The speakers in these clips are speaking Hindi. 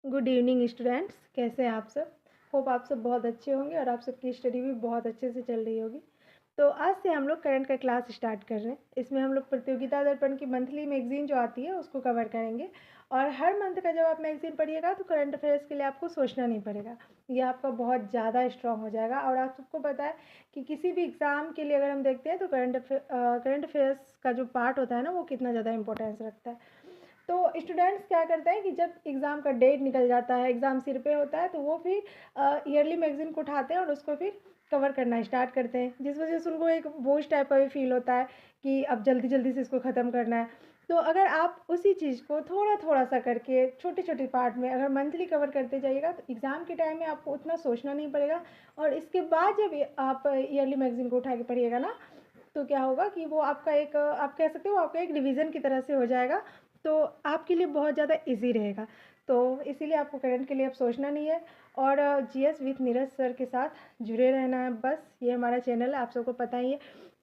गुड इवनिंग स्टूडेंट्स, कैसे हैं आप सब। होप आप सब बहुत अच्छे होंगे और आप सबकी स्टडी भी बहुत अच्छे से चल रही होगी। तो आज से हम लोग करंट का क्लास स्टार्ट कर रहे हैं। इसमें हम लोग प्रतियोगिता दर्पण की मंथली मैगजीन जो आती है उसको कवर करेंगे। और हर मंथ का जब आप मैगजीन पढ़िएगा तो करंट अफेयर्स के लिए आपको सोचना नहीं पड़ेगा। ये आपका बहुत ज़्यादा स्ट्रांग हो जाएगा। और आप सबको पता है कि किसी भी एग्ज़ाम के लिए अगर हम देखते हैं तो करंट अफेयर्स का जो पार्ट होता है ना, वो कितना ज़्यादा इंपॉर्टेंस रखता है। तो स्टूडेंट्स क्या करते हैं कि जब एग्ज़ाम का डेट निकल जाता है, एग्ज़ाम सिर पे होता है, तो वो फिर ईयरली मैगज़ीन को उठाते हैं और उसको फिर कवर करना स्टार्ट करते हैं, जिस वजह से उनको एक बोझ टाइप का भी फील होता है कि अब जल्दी जल्दी से इसको ख़त्म करना है। तो अगर आप उसी चीज़ को थोड़ा थोड़ा सा करके छोटे छोटे पार्ट में अगर मंथली कवर करते जाइएगा तो एग्ज़ाम के टाइम में आपको उतना सोचना नहीं पड़ेगा। और इसके बाद जब आप ईयरली मैगज़ीन को उठा के पढ़िएगा ना, तो क्या होगा कि वो आपका एक आप कह सकते हो आपका एक रिवीजन की तरह से हो जाएगा। तो आपके लिए बहुत ज़्यादा इजी रहेगा। तो इसीलिए आपको करंट के लिए अब सोचना नहीं है। और जीएस विथ नीरज सर के साथ जुड़े रहना है, बस ये हमारा चैनल है, आप सबको पता ही है।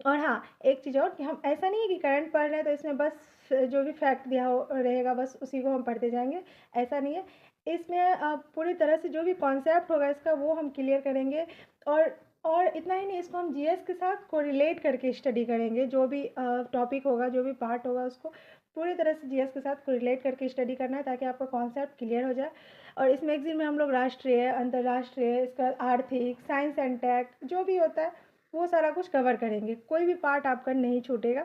और हाँ, एक चीज़ और कि हम ऐसा नहीं है कि करंट पढ़ रहे हैं तो इसमें बस जो भी फैक्ट दिया हो रहेगा बस उसी को हम पढ़ते जाएंगे, ऐसा नहीं है। इसमें पूरी तरह से जो भी कॉन्सेप्ट होगा इसका वो हम क्लियर करेंगे। और इतना ही नहीं, इसको हम जीएस के साथ कोरिलेट करके स्टडी करेंगे। जो भी टॉपिक होगा, जो भी पार्ट होगा, उसको पूरी तरह से जीएस के साथ कोरिलेट करके स्टडी करना है ताकि आपका कॉन्सेप्ट क्लियर हो जाए। और इस मैगजीन में हम लोग राष्ट्रीय, अंतर्राष्ट्रीय, इसका आर्थिक, साइंस एंड टेक जो भी होता है वो सारा कुछ कवर करेंगे, कोई भी पार्ट आपका नहीं छूटेगा,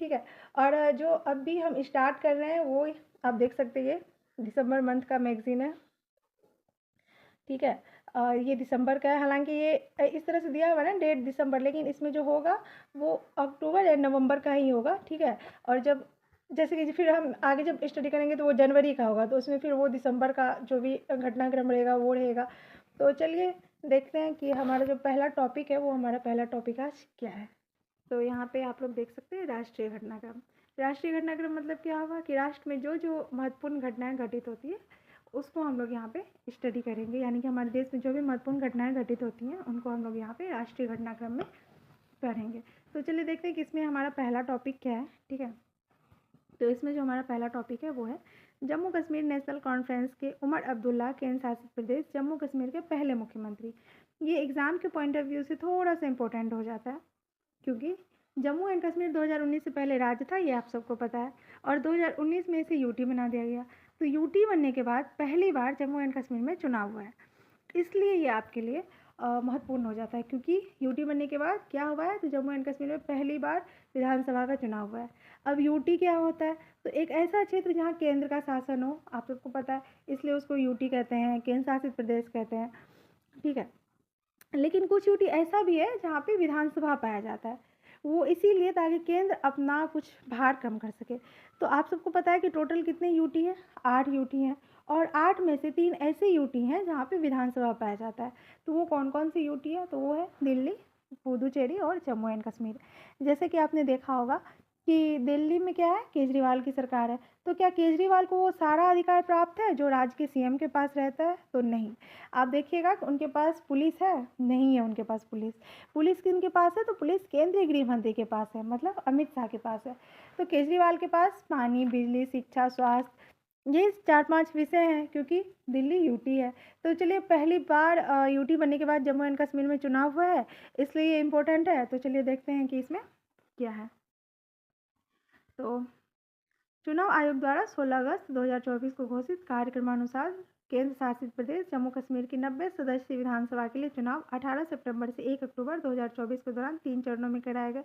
ठीक है। और जो अभी हम स्टार्ट कर रहे हैं वो आप देख सकते हैं, दिसंबर मंथ का मैगजीन है, ठीक है। ये दिसंबर का है, हालांकि ये इस तरह से दिया हुआ है ना डेट दिसंबर, लेकिन इसमें जो होगा वो अक्टूबर या नवंबर का ही होगा, ठीक है। और जब जैसे कि फिर हम आगे जब स्टडी करेंगे तो वो जनवरी का होगा, तो उसमें फिर वो दिसंबर का जो भी घटनाक्रम रहेगा वो रहेगा। तो चलिए देखते हैं कि हमारा जो पहला टॉपिक है वो हमारा पहला टॉपिक आज क्या है। तो यहाँ पे आप लोग देख सकते हैं राष्ट्रीय घटनाक्रम। राष्ट्रीय घटनाक्रम मतलब क्या होगा कि राष्ट्र में जो जो महत्वपूर्ण घटनाएं घटित होती है उसको हम लोग यहाँ पे स्टडी करेंगे, यानी कि हमारे देश में जो भी महत्वपूर्ण घटनाएं घटित होती हैं उनको हम लोग यहाँ पे राष्ट्रीय घटनाक्रम में पढ़ेंगे। तो चलिए देखते हैं कि इसमें हमारा पहला टॉपिक क्या है, ठीक है। तो इसमें जो हमारा पहला टॉपिक है वो है जम्मू कश्मीर नेशनल कॉन्फ्रेंस के उमर अब्दुल्ला केंद्र शासित प्रदेश जम्मू कश्मीर के पहले मुख्यमंत्री। ये एग्ज़ाम के पॉइंट ऑफ व्यू से थोड़ा सा इंपॉर्टेंट हो जाता है, क्योंकि जम्मू एंड कश्मीर 2019 से पहले राज्य था, ये आप सबको पता है। और 2019 में इसे यूटी बना दिया गया। तो यूटी बनने के बाद पहली बार जम्मू एंड कश्मीर में चुनाव हुआ है, इसलिए ये आपके लिए महत्वपूर्ण हो जाता है, क्योंकि यूटी बनने के बाद क्या हुआ है तो जम्मू एंड कश्मीर में पहली बार विधानसभा का चुनाव हुआ है। अब यूटी क्या होता है, तो एक ऐसा क्षेत्र जहाँ केंद्र का शासन हो, आप सबको पता है, इसलिए उसको यूटी कहते हैं, केंद्र शासित प्रदेश कहते हैं, ठीक है। लेकिन कुछ यूटी ऐसा भी है जहाँ पे विधानसभा पाया जाता है, वो इसीलिए ताकि केंद्र अपना कुछ भार कम कर सके। तो आप सबको पता है कि टोटल कितने यूटी हैं, 8 यूटी हैं। और 8 में से 3 ऐसे यूटी हैं जहाँ पे विधानसभा पाया जाता है। तो वो कौन कौन सी यूटी है, तो वो है दिल्ली, पुदुचेरी और जम्मू एंड कश्मीर। जैसे कि आपने देखा होगा कि दिल्ली में क्या है, केजरीवाल की सरकार है। तो क्या केजरीवाल को वो सारा अधिकार प्राप्त है जो राज्य के सीएम के पास रहता है, तो नहीं। आप देखिएगा कि उनके पास पुलिस है, नहीं है उनके पास पुलिस। पुलिस किनके पास है, तो पुलिस केंद्रीय गृह मंत्री के पास है, मतलब अमित शाह के पास है। तो केजरीवाल के पास पानी, बिजली, शिक्षा, स्वास्थ्य, ये 4-5 विषय हैं, क्योंकि दिल्ली यूटी है। तो चलिए पहली बार यूटी बनने के बाद जम्मू एंड कश्मीर में चुनाव हुआ है, इसलिए ये इम्पोर्टेंट है। तो चलिए देखते हैं कि इसमें क्या है। तो चुनाव आयोग द्वारा 16 अगस्त 2024 को घोषित कार्यक्रमानुसार केंद्र शासित प्रदेश जम्मू कश्मीर की 90 सदस्यीय विधानसभा के लिए चुनाव 18 सितंबर से 1 अक्टूबर 2024 के दौरान 3 चरणों में कराए गए।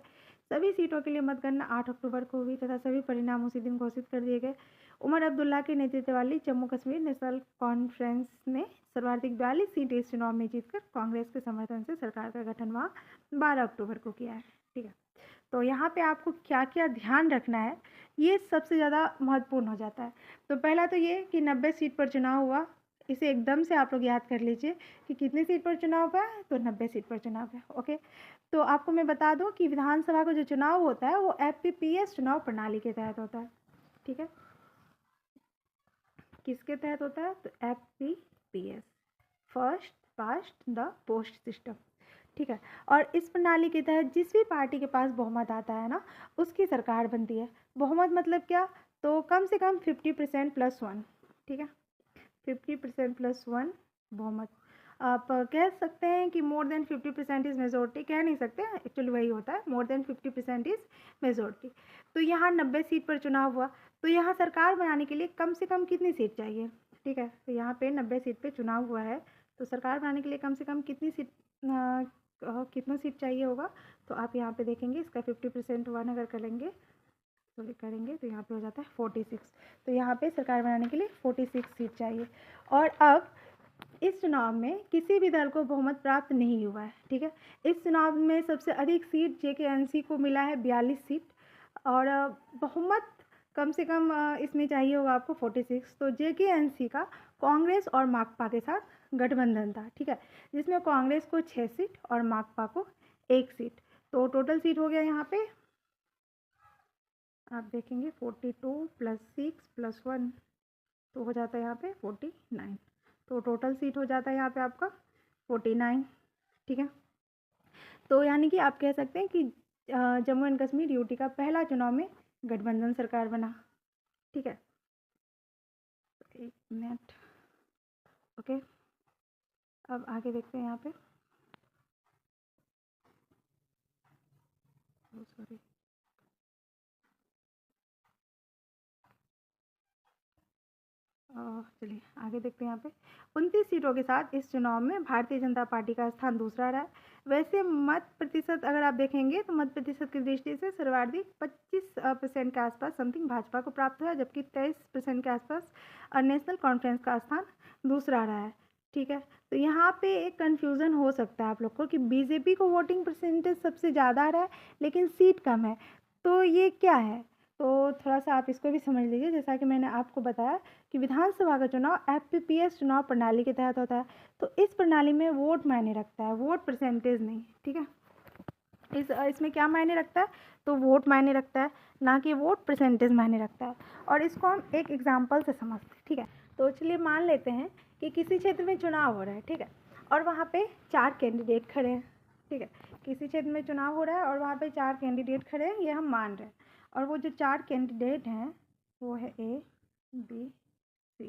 सभी सीटों के लिए मतगणना 8 अक्टूबर को हुई तथा सभी परिणाम उसी दिन घोषित कर दिए गए। उमर अब्दुल्ला के नेतृत्व वाली जम्मू कश्मीर नेशनल कॉन्फ्रेंस ने सर्वाधिक 42 सीटें इस चुनाव में जीतकर कांग्रेस के समर्थन से सरकार का गठन वहाँ 12 अक्टूबर को किया है, ठीक है। तो यहाँ पे आपको क्या क्या ध्यान रखना है, ये सबसे ज़्यादा महत्वपूर्ण हो जाता है। तो पहला तो ये कि 90 सीट पर चुनाव हुआ, इसे एकदम से आप लोग याद कर लीजिए कि कितनी सीट पर चुनाव हुआ है, तो 90 सीट पर चुनाव है, ओके। तो आपको मैं बता दूं कि विधानसभा का जो चुनाव होता है वो FPPS चुनाव प्रणाली के तहत होता है, ठीक है। किसके तहत होता है, तो FPPS, first past the post system, ठीक है। और इस प्रणाली के तहत जिस भी पार्टी के पास बहुमत आता है ना, उसकी सरकार बनती है। बहुमत मतलब क्या, तो कम से कम 50% +1, ठीक है। 50% प्लस 1 बहुमत। आप कह सकते हैं कि मोर देन 50% इज़ मेजोरिटी, कह नहीं सकते, एक्चुअली वही होता है, मोर देन 50% इज़ मेजोरिटी। तो यहाँ 90 सीट पर चुनाव हुआ, तो यहाँ सरकार बनाने के लिए कम से कम कितनी सीट चाहिए? ठीक है, तो यहाँ पे 90 सीट पे चुनाव हुआ है, तो सरकार बनाने के लिए कम से कम कितनी सीट कितना सीट चाहिए होगा? तो आप यहाँ पे देखेंगे, इसका 50% 1 अगर करेंगे तो यहाँ पे हो जाता है 46। तो यहाँ पे सरकार बनाने के लिए 46 सीट चाहिए। और अब इस चुनाव में किसी भी दल को बहुमत प्राप्त नहीं हुआ है। ठीक है, इस चुनाव में सबसे अधिक सीट JKNC को मिला है 42 सीट, और बहुमत कम से कम इसमें चाहिए होगा आपको 46। तो JKNC का कांग्रेस और माकपा के साथ गठबंधन था। ठीक है, जिसमें कांग्रेस को 6 सीट और माकपा को 1 सीट। तो टोटल सीट हो गया यहाँ पे, आप देखेंगे 42 प्लस 6 प्लस 1, तो हो जाता है यहाँ पे 49। तो टोटल सीट हो जाता है यहाँ पे आपका 49। ठीक है, तो यानी कि आप कह सकते हैं कि जम्मू एंड कश्मीर यूटी का पहला चुनाव में गठबंधन सरकार बना। ठीक है, एक मिनट, ओके, अब आगे देखते हैं यहाँ पे। सॉरी, चलिए आगे देखते हैं यहाँ पे। 29 सीटों के साथ इस चुनाव में भारतीय जनता पार्टी का स्थान दूसरा रहा। वैसे मत प्रतिशत अगर आप देखेंगे तो मत प्रतिशत की दृष्टि से सर्वाधिक 25% के आसपास समथिंग भाजपा को प्राप्त हुआ, जबकि 23% के आसपास नेशनल कॉन्फ्रेंस का स्थान दूसरा रहा है। ठीक है, तो यहाँ पे एक कन्फ्यूज़न हो सकता है आप लोग को कि बीजेपी को वोटिंग परसेंटेज सबसे ज़्यादा आ रहा है लेकिन सीट कम है, तो ये क्या है? तो थोड़ा सा आप इसको भी समझ लीजिए। जैसा कि मैंने आपको बताया कि विधानसभा का चुनाव FPPS चुनाव प्रणाली के तहत होता है, तो इस प्रणाली में वोट मायने रखता है, वोट परसेंटेज नहीं। ठीक है, इसमें क्या मायने रखता है? तो वोट मायने रखता है, ना कि वोट परसेंटेज मायने रखता है। और इसको हम एक एग्जाम्पल से समझते हैं। ठीक है, तो चलिए मान लेते हैं कि किसी क्षेत्र में चुनाव हो रहा है। ठीक है, और वहाँ पे 4 कैंडिडेट खड़े हैं। ठीक है, किसी क्षेत्र में चुनाव हो रहा है और वहाँ पे 4 कैंडिडेट खड़े हैं, ये हम मान रहे हैं। और वो जो 4 कैंडिडेट हैं वो है A, B, C,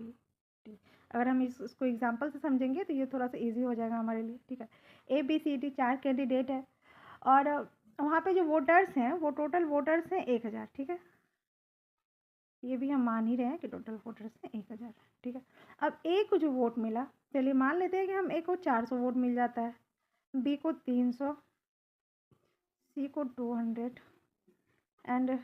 D। अगर हम इसको एग्जाम्पल से समझेंगे तो ये थोड़ा सा ईजी हो जाएगा हमारे लिए। ठीक है, A, B, C, D 4 candidate है, और वहाँ पे जो वोटर्स हैं वो टोटल वोटर्स हैं 1000। ठीक है, ये भी हम मान ही रहे हैं कि टोटल वोटर्स हैं 1000। ठीक है, अब A को जो वोट मिला, चलिए मान लेते हैं कि हम A को 400 वोट मिल जाता है, B को 300, C को 200 एंड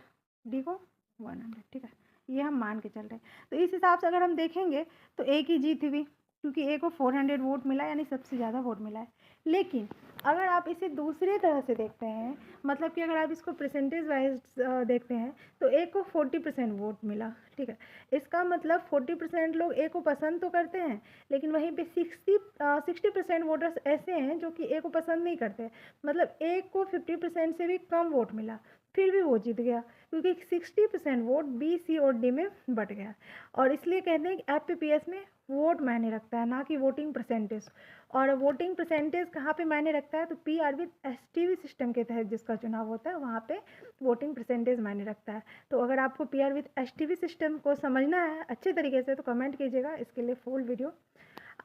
D को 100। ठीक है, ये हम मान के चल रहे हैं। तो इस हिसाब से अगर हम देखेंगे तो A की जीत हुई, क्योंकि A को 400 वोट मिला, यानी सबसे ज़्यादा वोट मिला है। लेकिन अगर आप इसे दूसरे तरह से देखते हैं, मतलब कि अगर आप इसको परसेंटेज वाइज देखते हैं, तो A को 40% वोट मिला। ठीक है, इसका मतलब 40% लोग A को पसंद तो करते हैं, लेकिन वहीं पे 60% वोटर्स ऐसे हैं जो कि A को पसंद नहीं करते। मतलब A को 50% से भी कम वोट मिला, फिर भी वो जीत गया, क्योंकि 60% वोट B, C और D में बट गया। और इसलिए कहते हैं कि FPPS में वोट मायने रखता है, ना कि वोटिंग परसेंटेज। और वोटिंग परसेंटेज कहाँ पे मायने रखता है? तो PR विद STV सिस्टम के तहत जिसका चुनाव होता है वहाँ पे वोटिंग परसेंटेज मायने रखता है। तो अगर आपको PR विद STV सिस्टम को समझना है अच्छे तरीके से तो कमेंट कीजिएगा, इसके लिए फुल वीडियो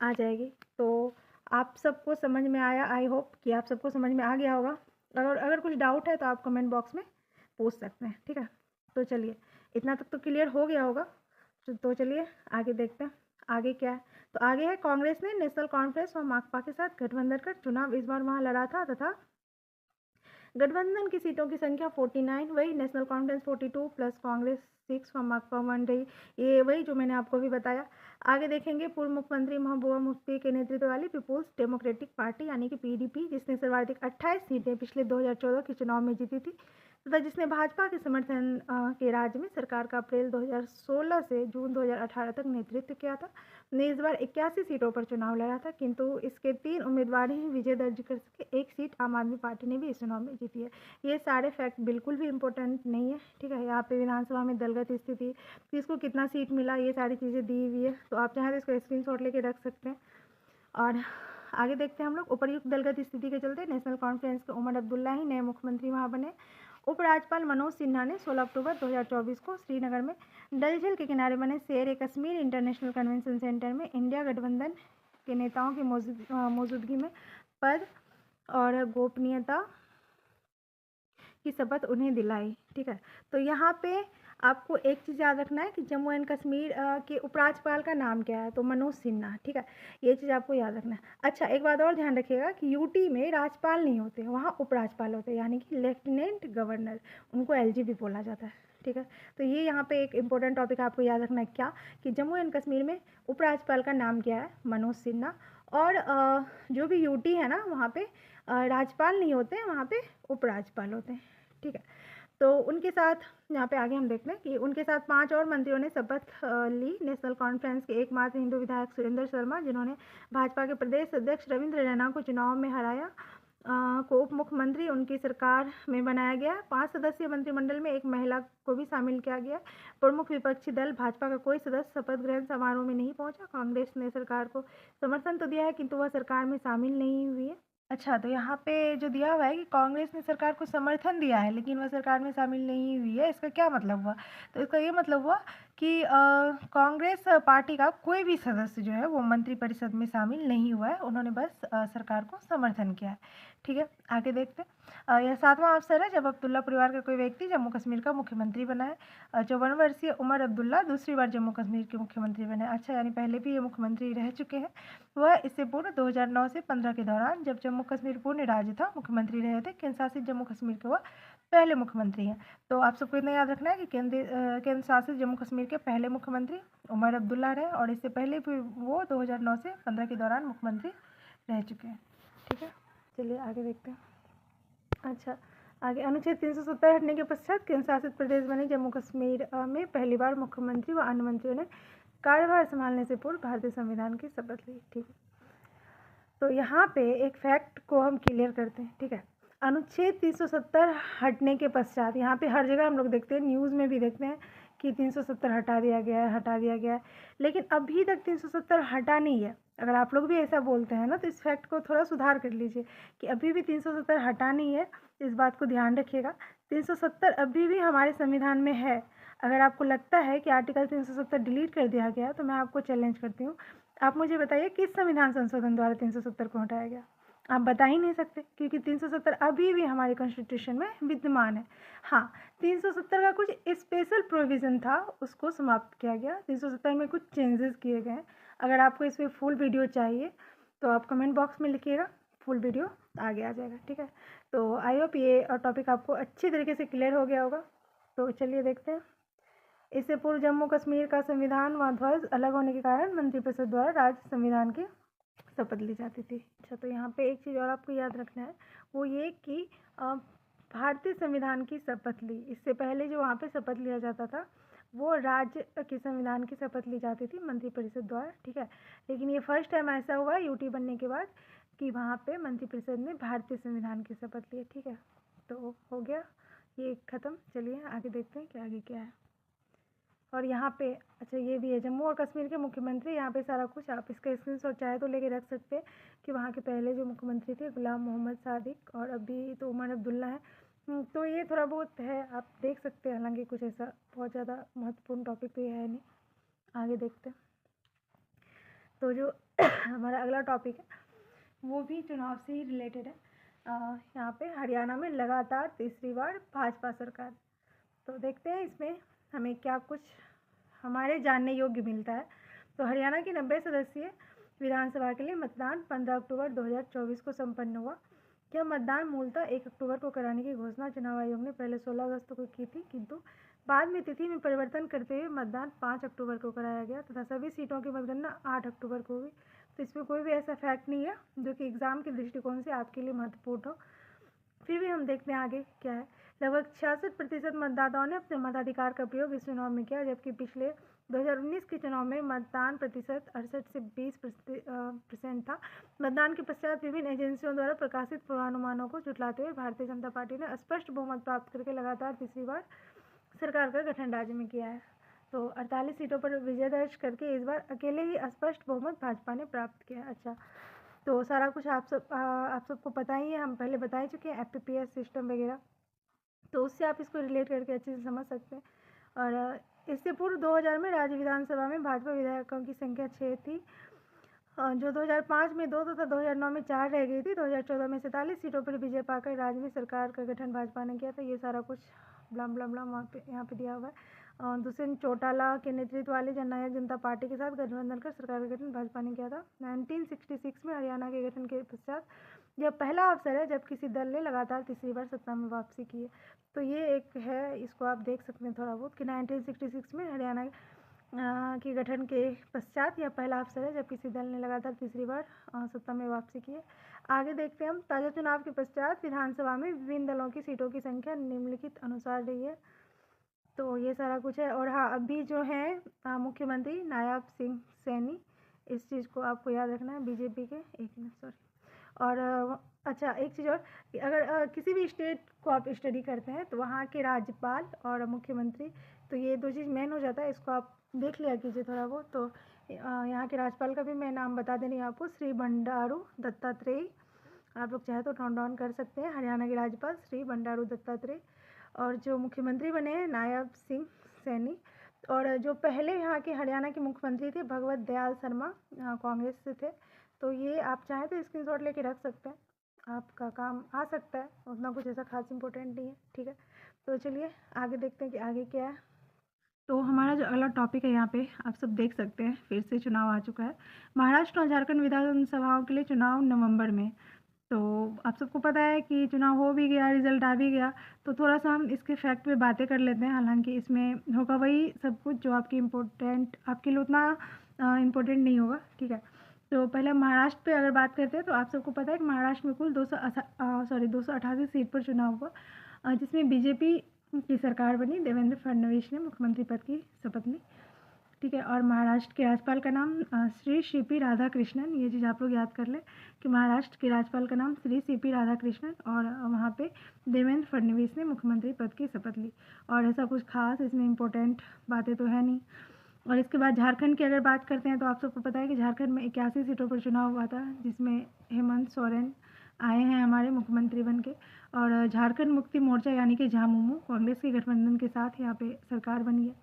आ जाएगी। तो आप सबको समझ में आया, आई होप कि आप सबको समझ में आ गया होगा। अगर कुछ डाउट है तो आप कमेंट बॉक्स में पूछ सकते हैं। ठीक है, तो चलिए इतना तक तो क्लियर हो गया होगा। तो चलिए आगे देखते हैं आगे क्या है। तो आगे है, कांग्रेस ने नेशनल कॉन्फ्रेंस और माकपा के साथ गठबंधन कर चुनाव इस बार वहाँ लड़ा था, तथा गठबंधन की सीटों की संख्या 49, वही नेशनल कॉन्फ्रेंस 42 प्लस कांग्रेस 6 और माकपा 1 रही। ये वही जो मैंने आपको भी बताया। आगे देखेंगे, पूर्व मुख्यमंत्री महबूबा मुफ्ती के नेतृत्व वाली पीपुल्स डेमोक्रेटिक पार्टी यानी कि PDP, जिसने सर्वाधिक 28 सीटें पिछले 2014 के चुनाव में जीती थी, तथा जिसने भाजपा के समर्थन के राज्य में सरकार का अप्रैल 2016 से जून 2018 तक नेतृत्व किया था, ने इस बार 81 सीटों पर चुनाव लड़ा था, किंतु इसके 3 उम्मीदवार ही विजय दर्ज कर सके। 1 सीट आम आदमी पार्टी ने भी इस चुनाव में जीती है। ये सारे फैक्ट बिल्कुल भी इम्पोर्टेंट नहीं है। ठीक है, यहाँ पे विधानसभा में दलगत स्थिति, किसको कितना सीट मिला, ये सारी चीज़ें दी हुई है, तो आप चाहें तो इसको स्क्रीनशॉट लेके रख सकते हैं। और आगे देखते हैं हम लोग, उपर्युक्त दलगत स्थिति के चलते नेशनल कॉन्फ्रेंस के उमर अब्दुल्ला ही नए मुख्यमंत्री वहाँ बने। उपराज्यपाल मनोज सिन्हा ने 16 अक्टूबर 2024 को श्रीनगर में डल झील के किनारे बने शेर ए कश्मीर इंटरनेशनल कन्वेंशन सेंटर में इंडिया गठबंधन के नेताओं की मौजूदगी में पद और गोपनीयता की शपथ उन्हें दिलाई। ठीक है, तो यहाँ पे आपको एक चीज़ याद रखना है कि जम्मू एंड कश्मीर के उपराज्यपाल का नाम क्या है, तो मनोज सिन्हा। ठीक है, ये चीज़ आपको याद रखना है। अच्छा, एक बात और ध्यान रखिएगा कि यूटी में राज्यपाल नहीं होते, वहाँ उपराज्यपाल होते हैं, यानी कि लेफ्टिनेंट गवर्नर, उनको एलजी भी बोला जाता है। ठीक है, तो ये यहाँ पे एक इम्पोर्टेंट टॉपिक आपको याद रखना है क्या, कि जम्मू एंड कश्मीर में उपराज्यपाल का नाम क्या है, मनोज सिन्हा। और जो भी यूटी है ना, वहाँ पे राज्यपाल नहीं होते हैं, वहाँ पे उपराज्यपाल होते हैं। ठीक है, तो उनके साथ यहाँ पे आगे हम देखते हैं कि उनके साथ 5 और मंत्रियों ने शपथ ली। नेशनल कॉन्फ्रेंस के एकमात्र हिंदू विधायक सुरेंद्र शर्मा, जिन्होंने भाजपा के प्रदेश अध्यक्ष रविंद्र रैना को चुनाव में हराया, को उप मुख्यमंत्री उनकी सरकार में बनाया गया। 5 सदस्यीय मंत्रिमंडल में एक महिला को भी शामिल किया गया। प्रमुख विपक्षी दल भाजपा का कोई सदस्य शपथ ग्रहण समारोह में नहीं पहुंचा। कांग्रेस ने सरकार को समर्थन तो दिया है, किंतु वह सरकार में शामिल नहीं हुई है। अच्छा, तो यहाँ पे जो दिया हुआ है कि कांग्रेस ने सरकार को समर्थन दिया है लेकिन वह सरकार में शामिल नहीं हुई है, इसका क्या मतलब हुआ? तो इसका ये मतलब हुआ कि कांग्रेस पार्टी का कोई भी सदस्य जो है वो मंत्रिपरिषद में शामिल नहीं हुआ है, उन्होंने बस सरकार को समर्थन किया है। ठीक है, आगे देखते हैं। यह 7वां अवसर है जब अब्दुल्ला परिवार का कोई व्यक्ति जम्मू कश्मीर का मुख्यमंत्री बना है। 54 वर्षीय उमर अब्दुल्ला दूसरी बार जम्मू कश्मीर के मुख्यमंत्री बने। अच्छा, यानी पहले भी ये मुख्यमंत्री रह चुके हैं। वह इससे पूर्व 2009 से 15 के दौरान जब जम्मू कश्मीर पूर्ण राज्य था मुख्यमंत्री रहे थे। केंद्र शासित जम्मू कश्मीर के वह पहले मुख्यमंत्री हैं। तो आप सबको इतना याद रखना है कि केंद्र शासित जम्मू कश्मीर के पहले मुख्यमंत्री उमर अब्दुल्ला रहे और इससे पहले भी वो 2009 से 15 के दौरान मुख्यमंत्री रह चुके हैं। ठीक है, चलिए आगे देखते हैं। अच्छा, आगे अनुच्छेद 370 हटने के पश्चात केंद्र शासित प्रदेश बने जम्मू कश्मीर में पहली बार मुख्यमंत्री व अन्य मंत्रियों ने कार्यभार संभालने से पूर्व भारतीय संविधान की शपथ ली। ठीक है, तो यहाँ पे एक फैक्ट को हम क्लियर करते हैं। ठीक है, अनुच्छेद 370 हटने के पश्चात, यहाँ पे हर जगह हम लोग देखते हैं, न्यूज़ में भी देखते हैं कि 370 हटा दिया गया है, हटा दिया गया है, लेकिन अभी तक 370 हटा नहीं है। अगर आप लोग भी ऐसा बोलते हैं ना, तो इस फैक्ट को थोड़ा सुधार कर लीजिए कि अभी भी 370 हटा नहीं है, इस बात को ध्यान रखिएगा। 370 अभी भी हमारे संविधान में है। अगर आपको लगता है कि आर्टिकल 370 डिलीट कर दिया गया, तो मैं आपको चैलेंज करती हूँ, आप मुझे बताइए किस संविधान संशोधन द्वारा 370 को हटाया गया? आप बता ही नहीं सकते, क्योंकि 370 अभी भी हमारे कॉन्स्टिट्यूशन में विद्यमान है। हाँ, 370 का कुछ स्पेशल प्रोविज़न था, उसको समाप्त किया गया। 370 में कुछ चेंजेस किए गए हैं। अगर आपको इस पर फुल वीडियो चाहिए तो आप कमेंट बॉक्स में लिखिएगा, फुल वीडियो आगे आ जाएगा। ठीक है, तो आई होप ये टॉपिक आपको अच्छी तरीके से क्लियर हो गया होगा। तो चलिए देखते हैं। इससे पूर्व जम्मू कश्मीर का संविधान व ध्वज अलग होने के कारण मंत्रिपरिषद द्वारा राज्य संविधान की शपथ ली जाती थी। अच्छा, तो यहाँ पे एक चीज़ और आपको याद रखना है, वो ये कि भारतीय संविधान की शपथ ली। इससे पहले जो वहाँ पे शपथ लिया जाता था वो राज्य के संविधान की शपथ ली जाती थी मंत्रिपरिषद द्वारा। ठीक है, लेकिन ये फर्स्ट टाइम ऐसा हुआ यूटी बनने के बाद कि वहाँ पे मंत्रिपरिषद ने भारतीय संविधान की शपथ ली। ठीक है, तो हो गया ये ख़त्म। चलिए आगे देखते हैं कि आगे क्या है। और यहाँ पे अच्छा ये भी है, जम्मू और कश्मीर के मुख्यमंत्री, यहाँ पे सारा कुछ आप इसका स्क्रीनशॉट चाहे तो लेके रख सकते हैं कि वहाँ के पहले जो मुख्यमंत्री थे गुलाम मोहम्मद सादिक और अभी तो उमर अब्दुल्ला है। तो ये थोड़ा बहुत है, आप देख सकते हैं, हालांकि कुछ ऐसा बहुत ज़्यादा महत्वपूर्ण टॉपिक तो ये है नहीं। आगे देखते हैं। तो जो हमारा अगला टॉपिक है वो भी चुनाव से ही रिलेटेड है। यहाँ पे हरियाणा में लगातार तीसरी बार भाजपा सरकार। तो देखते हैं इसमें हमें क्या कुछ हमारे जानने योग्य मिलता है। तो हरियाणा की 90 सदस्यीय विधानसभा के लिए मतदान 15 अक्टूबर 2024 को संपन्न हुआ। यह मतदान मूलतः 1 अक्टूबर को कराने की घोषणा चुनाव आयोग ने पहले 16 अगस्त को की थी, किंतु बाद में तिथि में परिवर्तन करते हुए मतदान 5 अक्टूबर को कराया गया तथा सभी सीटों की मतगणना 8 अक्टूबर को हुई। तो इसमें कोई भी ऐसा फैक्ट नहीं है जो कि एग्ज़ाम के दृष्टिकोण से आपके लिए महत्वपूर्ण हो। फिर भी हम देखते हैं आगे क्या है। लगभग 66% मतदाताओं ने अपने मताधिकार का प्रयोग इस चुनाव में किया, जबकि पिछले 2019 के चुनाव में मतदान प्रतिशत 68 से 20% था। मतदान के पश्चात विभिन्न एजेंसियों द्वारा प्रकाशित पूर्वानुमानों को झुठलाते हुए भारतीय जनता पार्टी ने स्पष्ट बहुमत प्राप्त करके लगातार तीसरी बार सरकार का गठन राज्य में किया है। तो 48 सीटों पर विजय दर्ज करके इस बार अकेले ही स्पष्ट बहुमत भाजपा ने प्राप्त किया। अच्छा, तो सारा कुछ आप सबको पता ही है, हम पहले बता ही चुके हैं, FPPS सिस्टम वगैरह। तो उससे आप इसको रिलेट करके अच्छे से समझ सकते हैं। और इससे पूर्व 2000 में राज्य विधानसभा में भाजपा विधायकों की संख्या 6 थी, जो 2005 में 2 तथा 2009 में 4 रह गई थी। 2014 में 47 सीटों पर विजय पाकर राज्य में सरकार का गठन भाजपा ने किया था। ये सारा कुछ ब्लम ब्लम ब्लम वहाँ पे यहाँ पे दिया हुआ है। दुष्यंत चौटाला के नेतृत्व वाली जननायक जनता पार्टी के साथ गठबंधन कर सरकार का गठन भाजपा ने किया था। 1966 में हरियाणा के गठन के पश्चात यह पहला अवसर है जब किसी दल ने लगातार तीसरी बार सत्ता में वापसी की है। तो ये एक है, इसको आप देख सकते हैं थोड़ा बहुत कि 1966 में हरियाणा के गठन के पश्चात यह पहला अवसर है जब किसी दल ने लगातार तीसरी बार सत्ता में वापसी की है। आगे देखते हैं हम। ताज़ा चुनाव के पश्चात विधानसभा में विभिन्न दलों की सीटों की संख्या निम्नलिखित अनुसार रही है। तो ये सारा कुछ है। और हाँ, अभी जो है मुख्यमंत्री नायब सिंह सैनी, इस चीज़ को आपको याद रखना है, बीजेपी के। एक मिनट, सॉरी। और अच्छा, एक चीज़ और कि अगर किसी भी स्टेट को आप स्टडी करते हैं तो वहाँ के राज्यपाल और मुख्यमंत्री, तो ये दो चीज़ मेन हो जाता है। इसको आप देख लिया कीजिए थोड़ा बहुत। तो यहाँ के राज्यपाल का भी मैं नाम बता दे रही हूँ आपको, श्री बंडारू दत्तात्रेय। आप लोग चाहे तो नोट डाउन कर सकते हैं, हरियाणा के राज्यपाल श्री बंडारू दत्तात्रेय। और जो मुख्यमंत्री बने हैं नायब सिंह सैनी। और जो पहले यहाँ के हरियाणा के मुख्यमंत्री थे भगवत दयाल शर्मा, कांग्रेस से थे। तो ये आप चाहें तो स्क्रीनशॉट लेके रख सकते हैं, आपका काम आ सकता है, उतना कुछ ऐसा खास इंपॉर्टेंट नहीं है। ठीक है, तो चलिए आगे देखते हैं कि आगे क्या है। तो हमारा जो अगला टॉपिक है, यहाँ पे आप सब देख सकते हैं फिर से चुनाव आ चुका है। महाराष्ट्र और झारखंड विधानसभाओं के लिए चुनाव नवंबर में। तो आप सबको पता है कि चुनाव हो भी गया, रिजल्ट आ भी गया। तो थोड़ा सा हम इसके फैक्ट पे बातें कर लेते हैं। हालांकि इसमें होगा वही सब कुछ जो आपकी इम्पोर्टेंट, आपके लिए उतना इम्पोर्टेंट नहीं होगा। ठीक है, तो पहले महाराष्ट्र पे अगर बात करते हैं तो आप सबको पता है कि महाराष्ट्र में कुल 288 सीट पर चुनाव हुआ, जिसमें बीजेपी की सरकार बनी। देवेंद्र फडणवीस ने मुख्यमंत्री पद की शपथ ली। ठीक है, और महाराष्ट्र के राज्यपाल का नाम श्री सीपी राधाकृष्णन। ये चीज़ आप लोग याद कर लें कि महाराष्ट्र के राज्यपाल का नाम श्री सीपी राधाकृष्णन, और वहाँ पे देवेंद्र फडणवीस ने मुख्यमंत्री पद की शपथ ली। और ऐसा कुछ खास इसमें इम्पोर्टेंट बातें तो है नहीं। और इसके बाद झारखंड की अगर बात करते हैं तो आप सबको पता है कि झारखंड में 81 सीटों पर चुनाव हुआ था, जिसमें हेमंत सोरेन आए हैं हमारे मुख्यमंत्री बन के। और झारखंड मुक्ति मोर्चा यानी कि झामुमो कांग्रेस के गठबंधन के साथ यहाँ पे सरकार बनी है।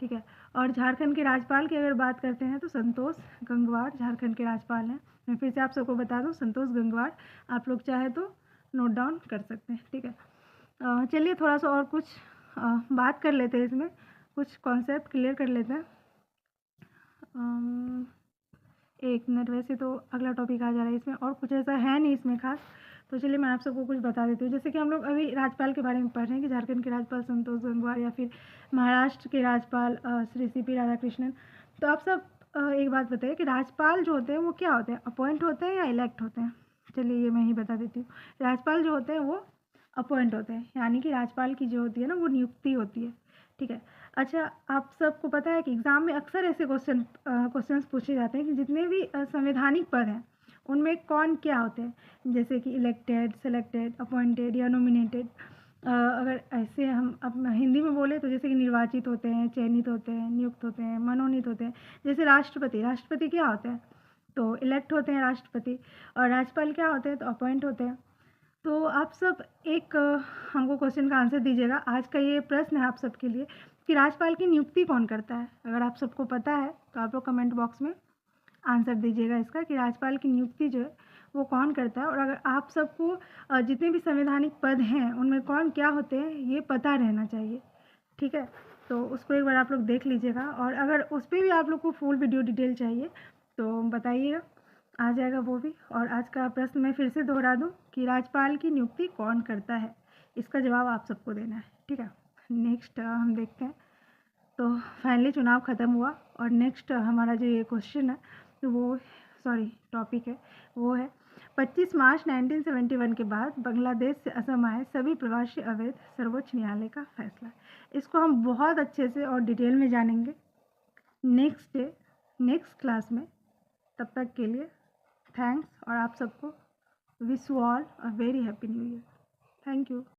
ठीक है, और झारखंड के राज्यपाल की अगर बात करते हैं तो संतोष गंगवार झारखंड के राज्यपाल हैं। मैं फिर से आप सबको बता दूं, संतोष गंगवार। आप लोग चाहे तो नोट डाउन कर सकते हैं। ठीक है, चलिए थोड़ा सा और कुछ बात कर लेते हैं, इसमें कुछ कॉन्सेप्ट क्लियर कर लेते हैं। एक मिनट, वैसे तो अगला टॉपिक आ जा रहा है, इसमें और कुछ ऐसा है नहीं इसमें खास। तो चलिए मैं आप सबको कुछ बता देती हूँ। जैसे कि हम लोग अभी राज्यपाल के बारे में पढ़ रहे हैं कि झारखंड के राज्यपाल संतोष गंगवार या फिर महाराष्ट्र के राज्यपाल श्री सीपी राधाकृष्णन। तो आप सब एक बात बताइए कि राज्यपाल जो होते हैं वो क्या होते हैं, अपॉइंट होते हैं या इलेक्ट होते हैं? चलिए ये मैं ही बता देती हूँ। राज्यपाल जो होते हैं वो अपॉइंट होते हैं, यानी कि राज्यपाल की जो होती है ना वो नियुक्ति होती है। ठीक है, अच्छा, आप सबको पता है कि एग्ज़ाम में अक्सर ऐसे क्वेश्चंस पूछे जाते हैं कि जितने भी संवैधानिक पद हैं उनमें कौन क्या होते हैं, जैसे कि इलेक्टेड, सेलेक्टेड, अपॉइंटेड या नॉमिनेटेड। अगर ऐसे हम अब हिंदी में बोले तो जैसे कि निर्वाचित होते हैं, चयनित होते हैं, नियुक्त होते हैं, मनोनीत होते हैं। जैसे राष्ट्रपति क्या होते हैं? तो इलेक्ट होते हैं राष्ट्रपति। और राज्यपाल क्या होते हैं? तो अपॉइंट होते हैं। तो आप सब एक हमको क्वेश्चन का आंसर दीजिएगा। आज का ये प्रश्न है आप सबके लिए कि राज्यपाल की नियुक्ति कौन करता है। अगर आप सबको पता है तो आप लोग कमेंट बॉक्स में आंसर दीजिएगा इसका कि राज्यपाल की नियुक्ति जो है वो कौन करता है। और अगर आप सबको जितने भी संवैधानिक पद हैं उनमें कौन क्या होते हैं ये पता रहना चाहिए। ठीक है, तो उसको एक बार आप लोग देख लीजिएगा। और अगर उस पर भी आप लोग को फुल वीडियो डिटेल चाहिए तो बताइएगा, आ जाएगा वो भी। और आज का प्रश्न मैं फिर से दोहरा दूं कि राज्यपाल की नियुक्ति कौन करता है, इसका जवाब आप सबको देना है। ठीक है, नेक्स्ट हम देखते हैं। तो फाइनली चुनाव ख़त्म हुआ और नेक्स्ट हमारा जो ये क्वेश्चन है वो टॉपिक है वो है 25 मार्च 1971 के बाद बांग्लादेश से असम आए सभी प्रवासी अवैध, सर्वोच्च न्यायालय का फैसला। इसको हम बहुत अच्छे से और डिटेल में जानेंगे नेक्स्ट क्लास में। तब तक के लिए थैंक्स, और आप सबको wish you all a very happy new year. Thank you.